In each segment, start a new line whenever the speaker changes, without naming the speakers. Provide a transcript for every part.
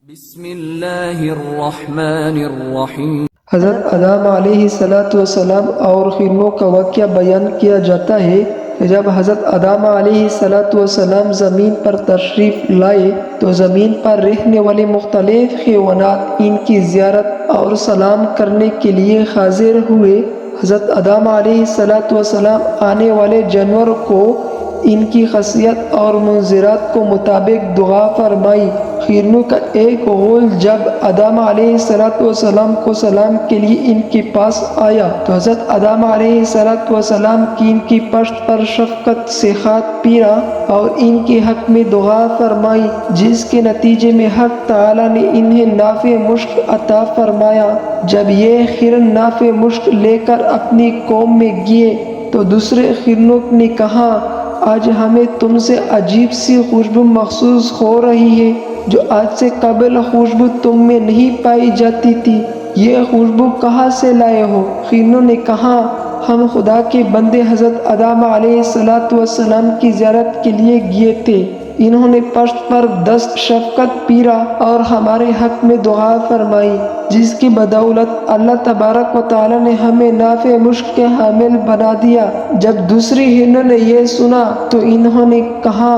بسم اللہ الرحمن الرحیم۔
حضرت آدم علیہ السلام اور خرموں کا واقعہ بیان کیا جاتا ہے کہ جب حضرت آدم علیہ السلام زمین پر تشریف لائے تو زمین پر رہنے والے مختلف حیوانات ان کی زیارت اور سلام کرنے کے لیے حاضر ہوئے۔ حضرت آدم علیہ السلام آنے والے جانور کو ان کی خاصیت اور منظرات کو مطابق دعا فرمائی۔ خرنوں کا ایک غول جب آدم علیہ السلام کو سلام کے لیے ان کے پاس آیا تو حضرت آدم علیہ السلام کی ان کی پشت پر شفقت سے ہاتھ پھیرا اور ان کے حق میں دعا فرمائی، جس کے نتیجے میں حق تعالی نے انہیں نافع مشک عطا فرمایا۔ جب یہ خرن نافع مشک لے کر اپنی قوم میں گئے تو دوسرے خرنوں نے کہا، آج ہمیں تم سے عجیب سی خوشبو محسوس ہو رہی ہے جو آج سے قبل خوشبو تم میں نہیں پائی جاتی تھی۔ یہ خوشبو کہاں سے لائے ہو؟ خرنوں نے کہا، ہم خدا کے بندے حضرت آدم علیہ السلام کی زیارت کے لیے گئے تھے۔ انہوں نے پشت پر دست شفقت پھیرا اور ہمارے حق میں دعا فرمائی، جس کی بدولت اللہ تبارک و تعالی نے ہمیں نافع مشک کے حامل بنا دیا۔ جب دوسری ہرنوں نے یہ سنا تو انہوں نے کہا،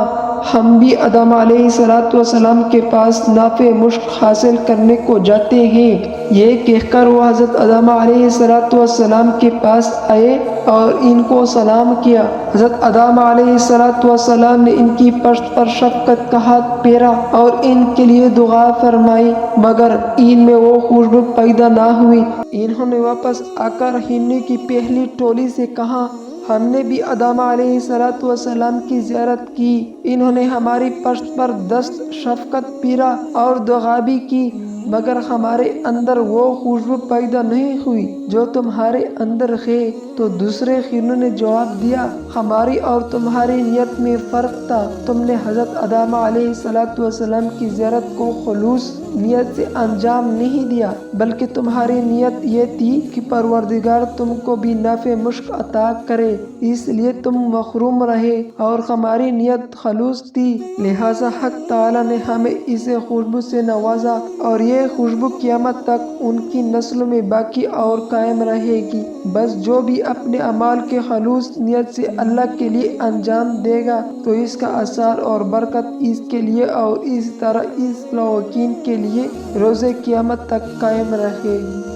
ہم بھی آدم علیہ السلام کے پاس نافع مشک حاصل کرنے کو جاتے ہیں۔ یہ کہہ کر وہ حضرت آدم علیہ السلام کے پاس آئے اور ان کو سلام کیا۔ حضرت آدم علیہ السلام نے ان کی پشت پر شفقت کا ہاتھ پھیرا اور ان کے لیے دعا فرمائی، مگر ان میں وہ خوشبو پیدا نہ ہوئی۔ انہوں نے واپس آ کر ہرنوں کی پہلی ٹولی سے کہا، ہم نے بھی آدم علیہ السلام کی زیارت کی، انہوں نے ہماری پشت پر دست شفقت پھیرا اور دعا بھی کی، مگر ہمارے اندر وہ خوشبو پیدا نہیں ہوئی جو تمہارے اندر ہے۔ تو دوسرے خرنوں نے جواب دیا، ہماری اور تمہاری نیت میں فرق تھا، تم نے حضرت آدم علیہ السلام کی زیارت کو خلوص نیت سے انجام نہیں دیا، بلکہ تمہاری نیت یہ تھی کہ پروردگار تم کو بھی نافع مشک عطا کرے، اس لیے تم محروم رہے، اور ہماری نیت خلوص تھی، لہٰذا حق تعالی نے ہمیں اس خوشبو سے نوازا اور یہ خوشبو قیامت تک ان کی نسلوں میں باقی اور قائم رہے گی۔ بس جو بھی اپنے اعمال کے خلوص نیت سے اللہ کے لیے انجام دے گا تو اس کا اثر اور برکت اس کے لیے اور اس طرح اس لوگین کے لیے روز قیامت تک قائم رہے گی۔